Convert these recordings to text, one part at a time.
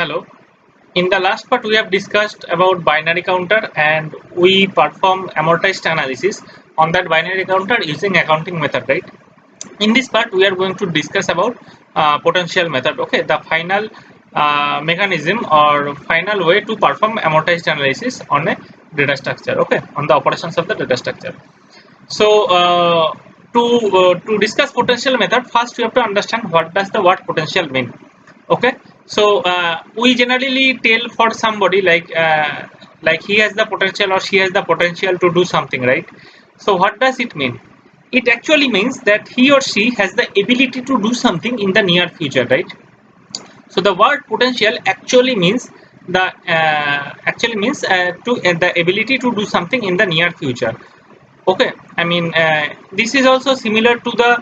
Hello. In the last part, we have discussed about binary counter and we perform amortized analysis on that binary counter using accounting method, right? In this part, we are going to discuss about potential method. Okay, the final mechanism or final way to perform amortized analysis on a data structure. Okay, on the operations of the data structure. So to discuss potential method, first we have to understand what does the word potential mean. Okay, so we generally tell for somebody like he has the potential or she has the potential to do something, right? So what does it mean? It actually means that he or she has the ability to do something in the near future, right? So the word potential actually means the ability to do something in the near future. Okay, I mean this is also similar to the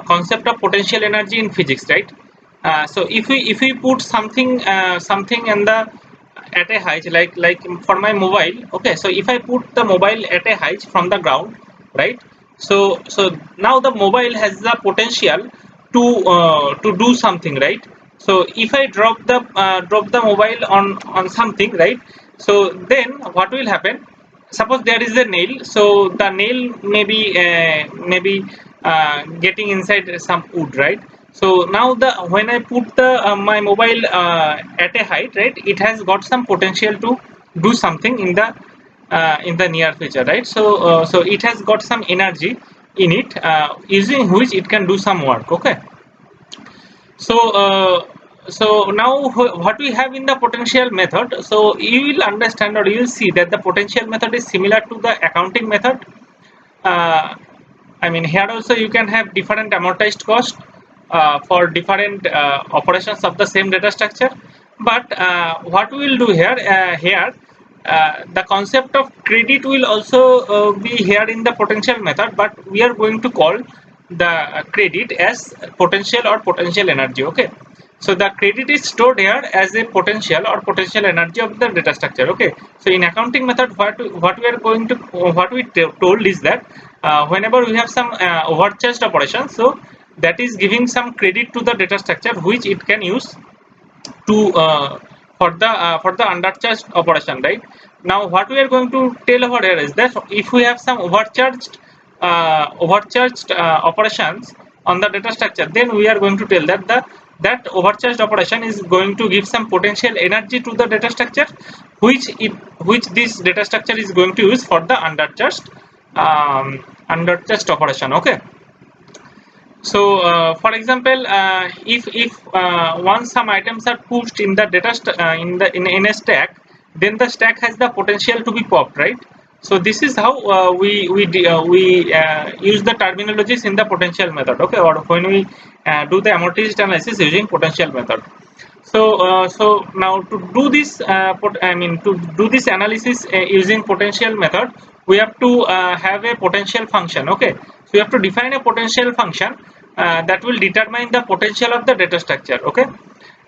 concept of potential energy in physics, right? So if we put something in the at a height, like for my mobile. Okay, so if I put the mobile at a height from the ground, right? So now the mobile has the potential to do something, right? So if I drop the mobile on something, right? So then what will happen? Suppose there is a nail, so the nail maybe getting inside some wood, right? So now the when I put the my mobile at a height, right, it has got some potential to do something in the near future, right? So it has got some energy in it, using which it can do some work. Okay, so now what we have in the potential method, so you will understand or you will see that the potential method is similar to the accounting method. uh, I mean, here also you can have different amortized cost for different operations of the same data structure. But what we will do here, the concept of credit will also be here in the potential method, but we are going to call the credit as potential or potential energy. Okay, so the credit is stored here as a potential or potential energy of the data structure. Okay, so in accounting method, what we are going to what we told is that whenever we have some overcharged operation, so that is giving some credit to the data structure which it can use to for the undercharged operation, right? Now what we are going to tell over here is that if we have some overcharged operations on the data structure, then we are going to tell that that overcharged operation is going to give some potential energy to the data structure, which this data structure is going to use for the undercharged operation. Okay, so for example, if once some items are pushed in the in a stack, then the stack has the potential to be popped, right? So this is how we use the terminologies in the potential method. Okay, or when we do the amortized analysis using potential method. So now to do this to do this analysis using potential method, we have to have a potential function. Okay, so we have to define a potential function that will determine the potential of the data structure. Okay,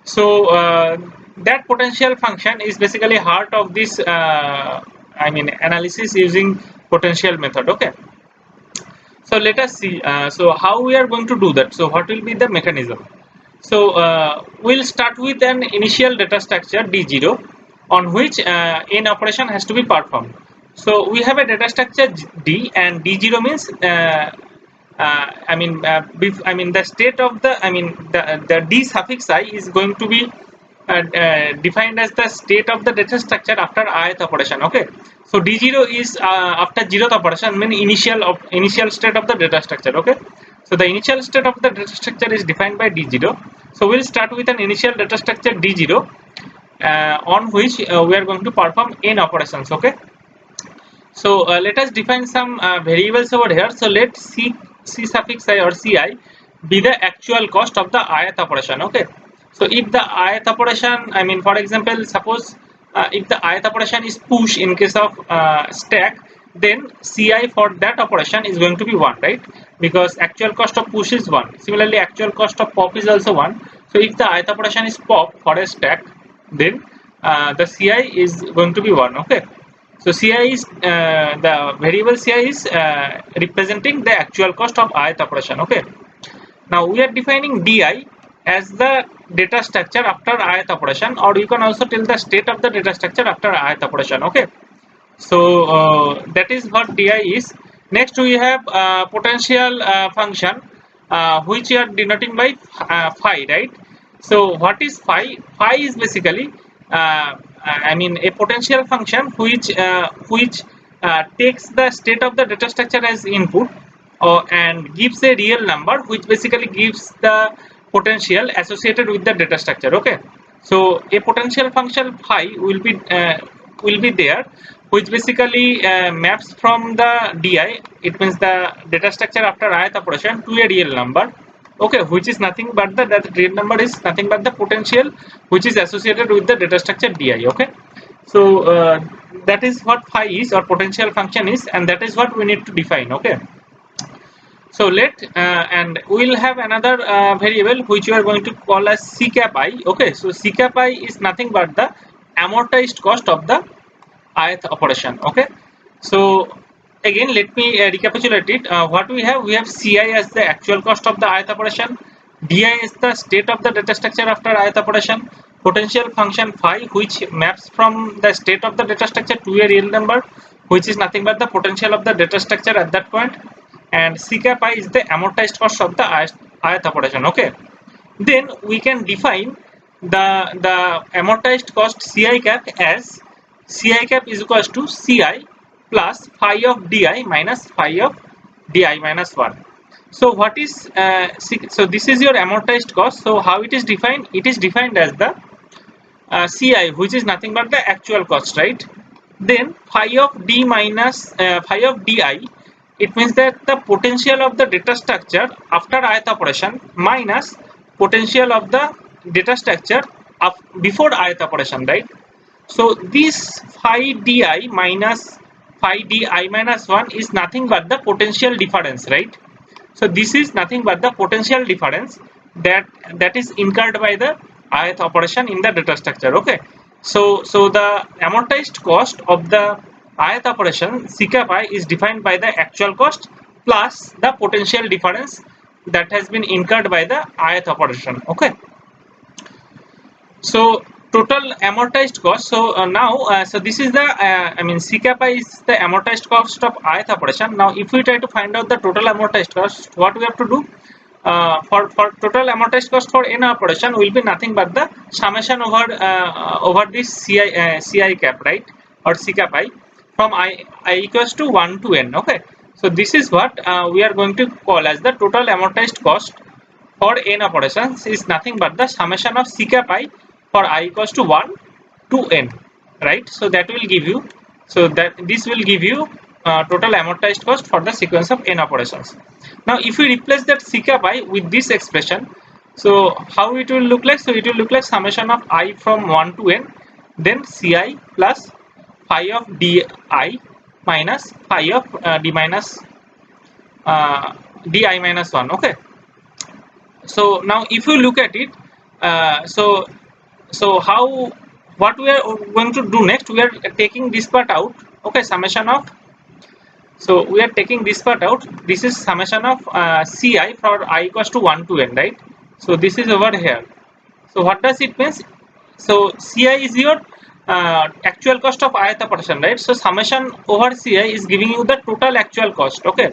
so that potential function is basically heart of this analysis using potential method. Okay, so let us see so how we are going to do that. So what will be the mechanism? So we'll start with an initial data structure D0 on which an operation has to be performed. So we have a data structure D, and D0 means the state of the D suffix I is going to be defined as the state of the data structure after ith operation. Okay, so D0 is after 0th operation, mean initial state of the data structure. Okay, so the initial state of the data structure is defined by D0. So we'll start with an initial data structure D0 on which we are going to perform n operations. Okay, so let us define some variables over here. So let C suffix I or Ci be the actual cost of the ith operation. Okay, so if the ith operation, I mean, for example, suppose if the ith operation is push in case of stack, then Ci for that operation is going to be 1, right? Because actual cost of push is 1. Similarly, actual cost of pop is also 1. So if the ith operation is pop for a stack, then the Ci is going to be 1. Okay, so Ci is the variable Ci is representing the actual cost of ith operation. Okay, now we are defining Di as the data structure after ith operation, or you can also tell the state of the data structure after ith operation. Okay, so that is what di is. Next we have potential function, which we are denoting by phi, right? So what is phi? Phi is basically I mean a potential function which takes the state of the data structure as input, and gives a real number, which basically gives the potential associated with the data structure. Okay, so a potential function phi will be there, which basically maps from the di, it means the data structure after ith operation, to a real number. Okay, which is nothing but that real number is nothing but the potential which is associated with the data structure di. Okay, so that is what phi is, or potential function is, and that is what we need to define. Okay, so and we'll have another variable which we are going to call as c cap I. Okay, so c cap I is nothing but the amortized cost of the ith operation. Okay, so again let me recapitulate it. What we have ci as the actual cost of the ith operation, di is the state of the data structure after ith operation, potential function phi which maps from the state of the data structure to a real number, which is nothing but the potential of the data structure at that point, and c cap I is the amortized cost of the ith operation. Okay, then we can define the amortized cost ci cap as ci cap is equals to ci plus phi of di minus phi of di minus 1. So what is so this is your amortized cost. So how it is defined? It is defined as the ci, which is nothing but the actual cost, right? Then phi of d minus phi of di, it means that the potential of the data structure after ith operation minus potential of the data structure of before ith operation, right? So this phi di minus phi di minus 1 is nothing but the potential difference, right? So this is nothing but the potential difference that is incurred by the ith operation in the data structure. Okay, so the amortized cost of the ith operation c cap I is defined by the actual cost plus the potential difference that has been incurred by the ith operation. Okay, so total amortized cost. So now so this is the I mean c cap I is the amortized cost of ith operation. Now if we try to find out the total amortized cost, what we have to do for total amortized cost for n operation will be nothing but the summation over this ci cap, right, or c cap I from I equals to 1 to n. Okay, so this is what we are going to call as the total amortized cost for n operations is nothing but the summation of c cap I for I equals to 1 to n, right? So that will give you, so that this will give you total amortized cost for the sequence of n operations. Now if we replace that c cap I with this expression, so how it will look like? So it will look like summation of I from 1 to n, then ci plus phi of di minus phi of d minus di minus 1. Okay, so now if you look at it, so how, what we are going to do next, we are taking this part out. Okay, summation of, so we are taking this part out. This is summation of ci for I equals to 1 to n, right? So this is over here. So what does it means? So ci is your actual cost of ith operation, right? So summation over ci is giving you the total actual cost. Okay,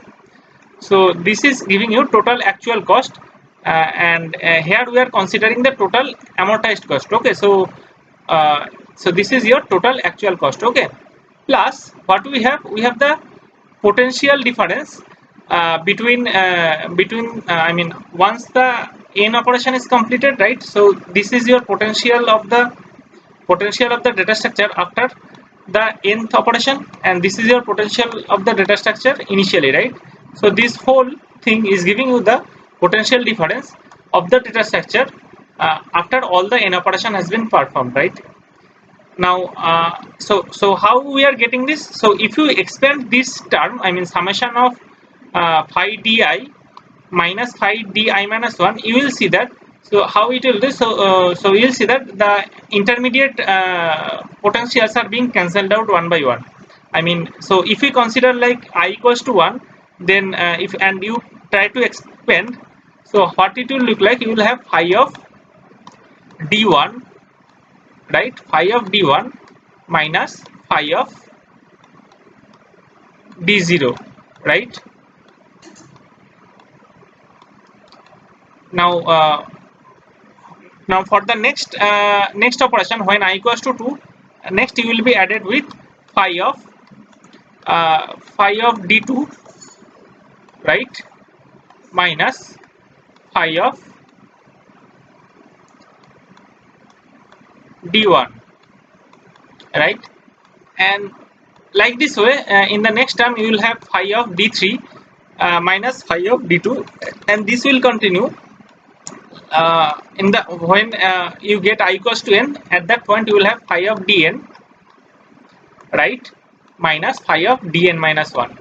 so this is giving you total actual cost, and here we are considering the total amortized cost. Okay, so this is your total actual cost. Okay, plus what we have the potential difference between I mean once the n operation is completed, right? So this is your potential of the data structure after the nth operation, and this is your potential of the data structure initially, right? So this whole thing is giving you the potential difference of the data structure after all the n operation has been performed, right? Now so how we are getting this? So if you expand this term, I mean summation of phi di minus phi di minus 1, you will see that, so how it will do? So you will see that the intermediate potentials are being cancelled out one by one. I mean, so if we consider like I equals to 1, then if and you try to expand, so what it will look like, you will have phi of d1, right, phi of d1 minus phi of d0, right. Now now for the next operation, when I equals to 2, next you will be added with phi of d2, right, minus phi of d1, right. And like this way, in the next term you will have phi of d3 minus phi of d2, and this will continue in the when you get I equals to n. At that point you will have phi of dn, right, minus phi of dn minus 1.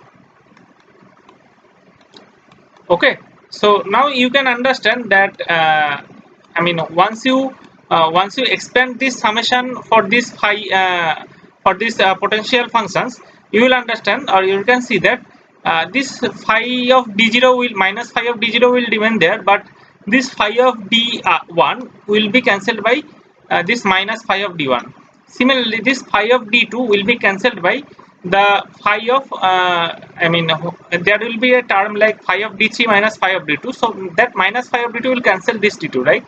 Okay, so now you can understand that I mean, once you expand this summation for this phi for this potential functions, you will understand, or you can see that this phi of d0 will minus phi of d0 will remain there, but this phi of d1 will be cancelled by this minus phi of d1. Similarly, this phi of d2 will be cancelled by the phi of I mean, there will be a term like phi of d3 minus phi of d2, so that minus phi of d2 will cancel this d2, right.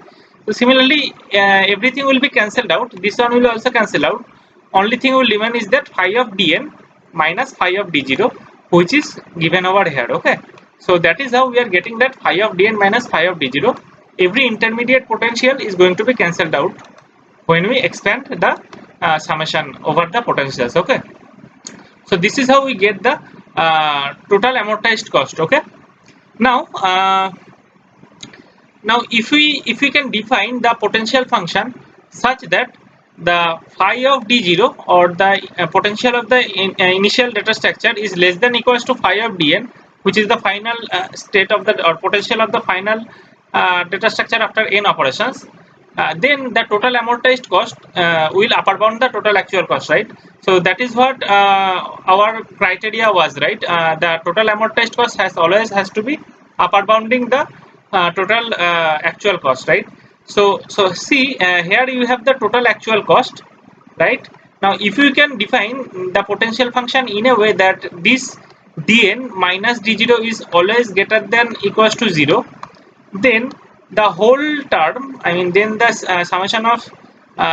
So similarly, everything will be cancelled out, this one will also cancel out, only thing will remain is that phi of dn minus phi of d0, which is given over here. Okay, so that is how we are getting that phi of dn minus phi of d0. Every intermediate potential is going to be cancelled out when we expand the summation over the potentials. Okay, so this is how we get the total amortized cost. Okay, now now if we can define the potential function such that the phi of d0, or the potential of the initial data structure, is less than equals to phi of dn, which is the final state of the, or potential of the final data structure after n operations, then the total amortized cost will upper bound the total actual cost, right. So that is what our criteria was, right. The total amortized cost has to be upper bounding the total actual cost, right. So see, here you have the total actual cost, right. Now if you can define the potential function in a way that this dn minus d0 is always greater than equals to 0, then the whole term, I mean, then the summation of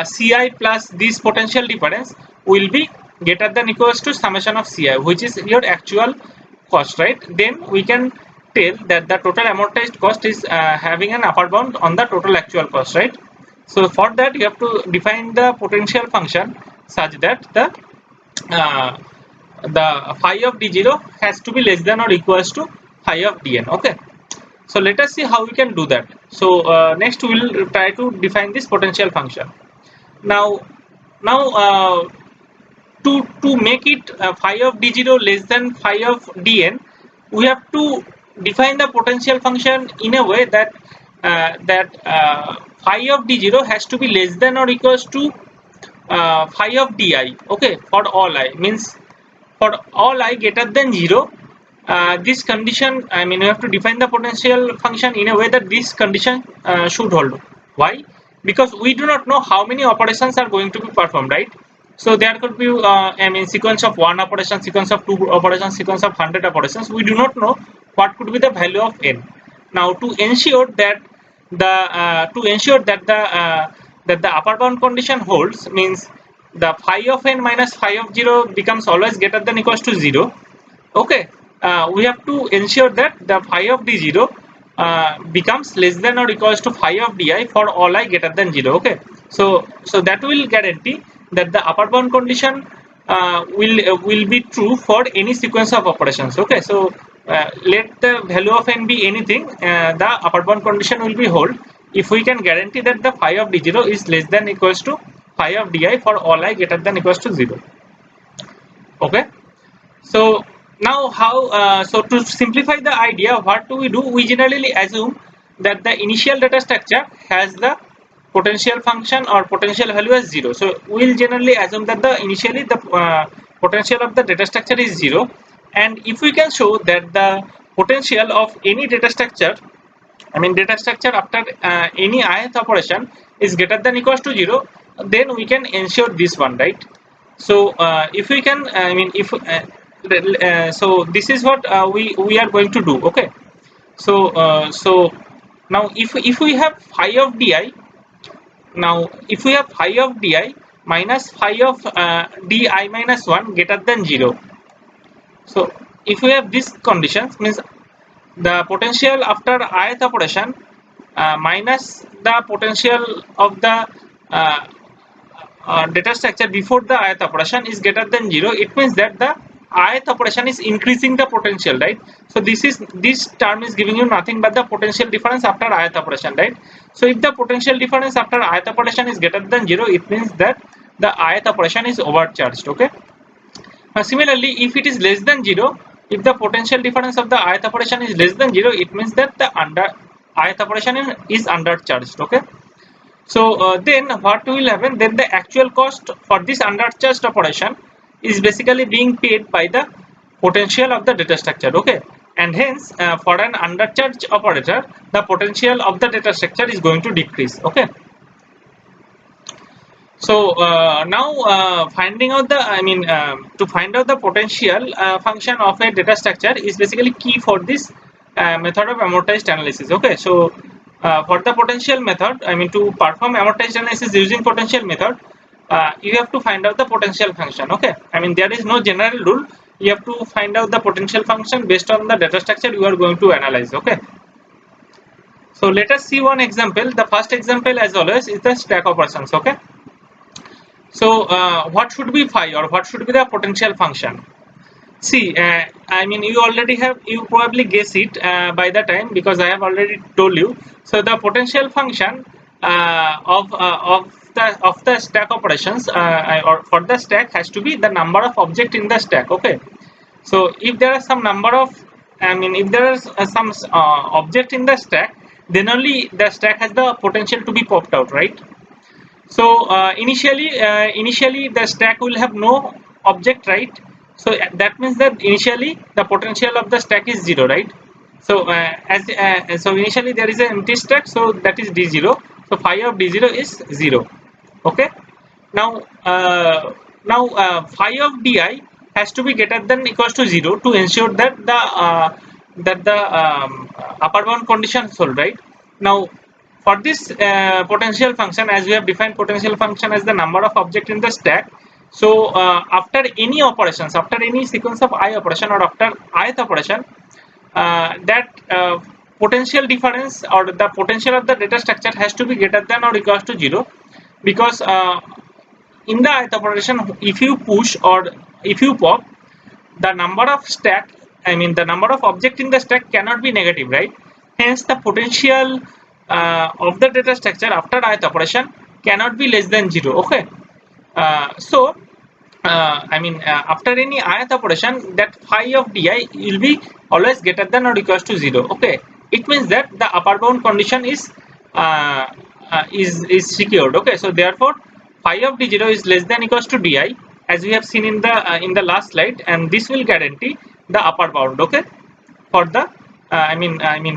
ci plus this potential difference will be greater than equals to summation of ci, which is your actual cost, right. Then we can tell that the total amortized cost is having an upper bound on the total actual cost, right. So for that you have to define the potential function such that uh, the phi of d0 has to be less than or equals to phi of dn. Okay, so let us see how we can do that. So next we will try to define this potential function. Now to make it phi of d0 less than phi of dn, we have to define the potential function in a way that phi of d0 has to be less than or equals to phi of di. Okay, for all I, means for all I greater than 0, this condition, I mean, you have to define the potential function in a way that this condition should hold. Why? Because we do not know how many operations are going to be performed, right. So there could be I mean, sequence of 1 operation, sequence of 2 operations, sequence of 100 operations. We do not know what could be the value of n. Now to ensure that the upper bound condition holds, means the phi of n minus phi of 0 becomes always greater than equals to 0. Okay, we have to ensure that the phi of d0 becomes less than or equals to phi of di for all I greater than 0. Okay, so that will guarantee that the upper bound condition will be true for any sequence of operations. Okay, so let the value of n be anything, the upper bound condition will be hold if we can guarantee that the phi of d0 is less than equals to phi of di for all I greater than equals to 0. Okay, so now how so to simplify the idea, what do? We generally assume that the initial data structure has the potential function or potential value as 0. So we will generally assume that the initially the potential of the data structure is 0, and if we can show that the potential of any data structure I mean data structure after any ith operation is greater than equals to 0, then we can ensure this one, right? So if we can I mean if so this is what we are going to do. Okay, so now if we have phi of di, now if we have phi of di minus phi of di minus 1 greater than 0, so if we have these conditions, means the potential after ith operation minus the potential of the uh, data structure before the ith operation is greater than 0, it means that the ith operation is increasing the potential, right? So this term is giving you nothing but the potential difference after ith operation, right? So if the potential difference after ith operation is greater than 0, it means that the ith operation is overcharged. Okay, similarly if it is less than 0, if the potential difference of the ith operation is less than 0, it means that the ith operation is undercharged. Okay, so then what will happen, then the actual cost for this undercharged operation is basically being paid by the potential of the data structure. Okay, and hence for an undercharged operator the potential of the data structure is going to decrease. Okay, so now finding out the to find out the potential function of a data structure is basically key for this method of amortized analysis. Okay, so for the potential method, to perform amortized analysis using potential method, you have to find out the potential function. Okay, there is no general rule. You have to find out the potential function based on the data structure you are going to analyze. Okay, so let us see one example. The first example, as always, is the stack operations. Okay, so what should be phi, or what should be the potential function? See, you probably guess it by the time, because I have already told you. So the potential function of the stack operations or for the stack has to be the number of object in the stack. Okay, so if there are some number of, if there is some object in the stack, then only the stack has the potential to be popped out, right? So initially the stack will have no object, right? So that means that initially the potential of the stack is 0, right? So so initially there is an empty stack, so that is d0. So phi of d0 is 0. Okay. Now phi of di has to be greater than equals to 0 to ensure that the upper bound condition is solved, right? Now for this potential function, as we have defined potential function as the number of object in the stack, so after any operations, after any sequence of I operation or after ith operation, that potential difference or the potential of the data structure has to be greater than or equals to 0, because in the ith operation, if you push or if you pop, the number of stack, the number of object in the stack cannot be negative, right? Hence the potential of the data structure after ith operation cannot be less than 0. Okay, so after any ith operation, that phi of di will be always greater than or equals to 0. Okay, it means that the upper bound condition is secured. Okay, so therefore phi of d0 is less than equals to di, as we have seen in the last slide, and this will guarantee the upper bound. Okay, for the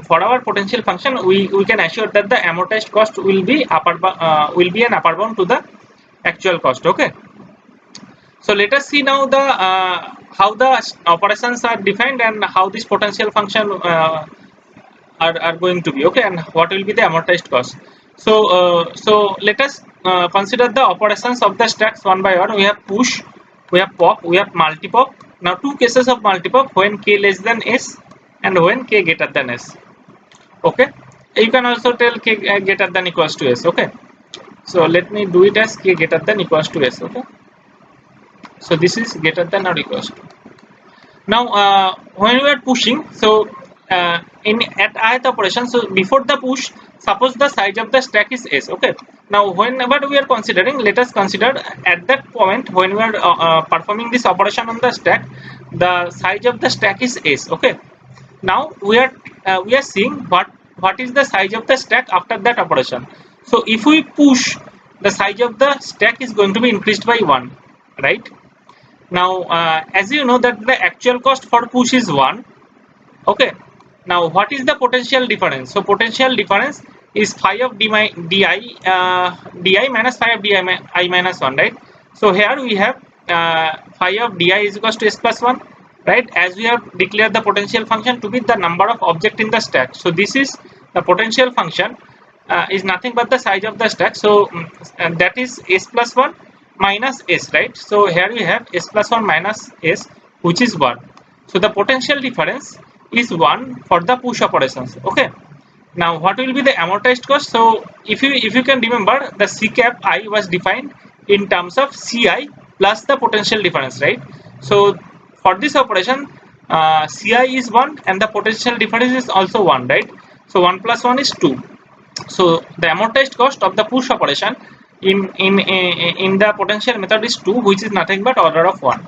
for our potential function, we can assure that the amortized cost will be an upper bound to the actual cost. Okay, so let us see now the how the operations are defined and how this potential function are going to be. Okay, and what will be the amortized cost. So so let us consider the operations of the stacks one by one. We have push, we have pop, we have multi-pop. Now two cases of multi-pop, when k less than s and when k greater than s. Okay, you can also tell k greater than equals to s. Okay, so let me do it as k greater than equals to s. Okay, so this is greater than or equals to. Now when we are pushing, so in at ith operation, so before the push, suppose the size of the stack is s. Okay, now whenever we are considering, let us consider at that point when we are performing this operation on the stack, the size of the stack is s. Okay, now we are seeing what is the size of the stack after that operation. So if we push, the size of the stack is going to be increased by 1, right? Now as you know that the actual cost for push is 1. Okay, Now what is the potential difference? So potential difference is phi of di minus phi of di I minus 1, right? So here we have phi of di is equals to s plus 1, right? As we have declared the potential function to be the number of object in the stack. So this is the potential function is nothing but the size of the stack. So and that is s plus 1 minus s, right? So here we have s plus 1 minus s, which is 1. So the potential difference is 1 for the push operations. Okay. Now what will be the amortized cost? So if you can remember, the C cap I was defined in terms of Ci plus the potential difference, right? So for this operation, Ci is 1 and the potential difference is also 1, right? So 1 plus 1 is 2. So the amortized cost of the push operation in the potential method is 2, which is nothing but order of 1.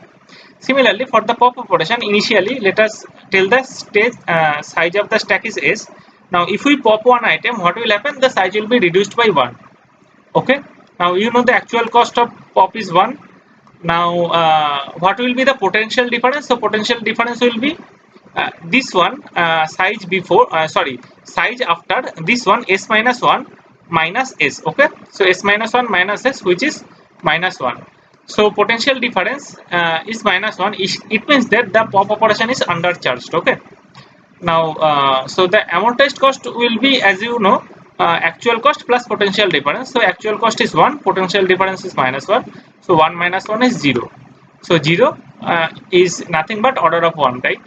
Similarly, for the pop operation, initially let us tell the stage size of the stack is s. Now if we pop one item, what will happen? The size will be reduced by 1. Okay. Now you know the actual cost of pop is 1. Now what will be the potential difference? So potential difference will be this one, size before size after this one, s minus 1 minus s. Okay. So s minus 1 minus s, which is minus 1. So potential difference is minus 1. It means that the pop operation is undercharged. Okay. Now so the amortized cost will be, as you know, actual cost plus potential difference. So actual cost is 1, potential difference is minus 1. So 1 minus 1 is 0. So 0 is nothing but order of 1, right?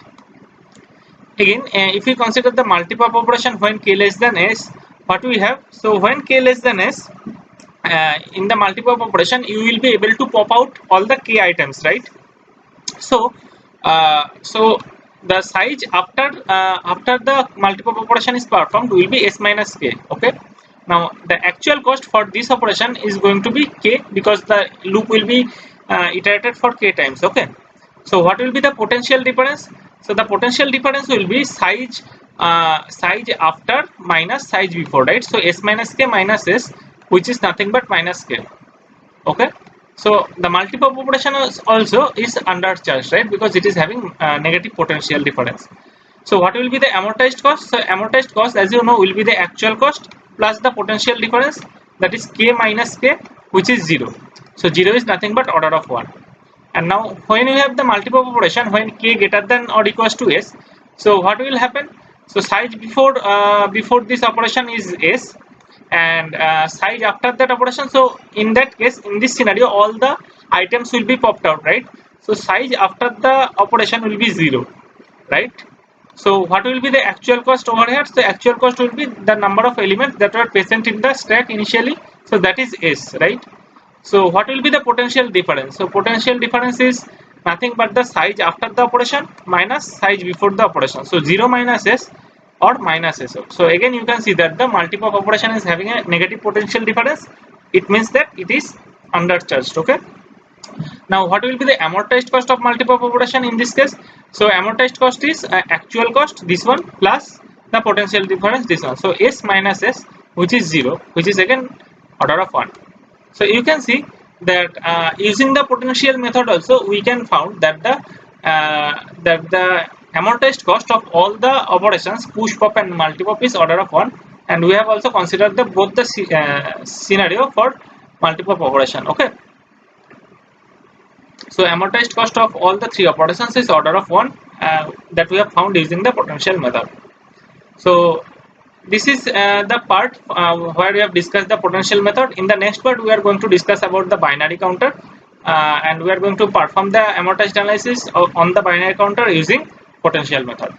Again, if we consider the multi-pop operation when k less than s, what we have? So when k less than s, in the multi-pop operation, you will be able to pop out all the k items, right? So so the size after the multi-pop operation is performed will be s minus k. Okay. Now the actual cost for this operation is going to be k, because the loop will be iterated for k times. Okay. So what will be the potential difference? So the potential difference will be size after minus size before, right? So s minus k minus s, which is nothing but minus k. Okay. So the multi-pop operation also is undercharged, right? Because it is having negative potential difference. So what will be the amortized cost? So amortized cost, as you know, will be the actual cost plus the potential difference, that is k minus k, which is 0. So 0 is nothing but order of 1. And now when you have the multi-pop operation, when k greater than or equals to s, so what will happen? So size before this operation is s, and size after that operation. So in that case, in this scenario, all the items will be popped out, right? So size after the operation will be 0, right? So what will be the actual cost over here? So actual cost will be the number of elements that were present in the stack initially. So that is s, right? So what will be the potential difference? So potential difference is nothing but the size after the operation minus size before the operation. So 0 minus s or minus s. So again you can see that the multi-pop operation is having a negative potential difference. It means that it is undercharged. Okay. Now what will be the amortized cost of multi-pop operation in this case? So amortized cost is actual cost, this one, plus the potential difference, this one. So s minus s, which is 0, which is again order of 1. So you can see that using the potential method also we can found that the amortized cost of all the operations push pop and multi pop is order of 1, and we have also considered the both the scenario for multi pop operation. Okay. So amortized cost of all the three operations is order of 1, that we have found using the potential method. So this is the part where we have discussed the potential method. In the next part we are going to discuss about the binary counter, and we are going to perform the amortized analysis on the binary counter using potential method.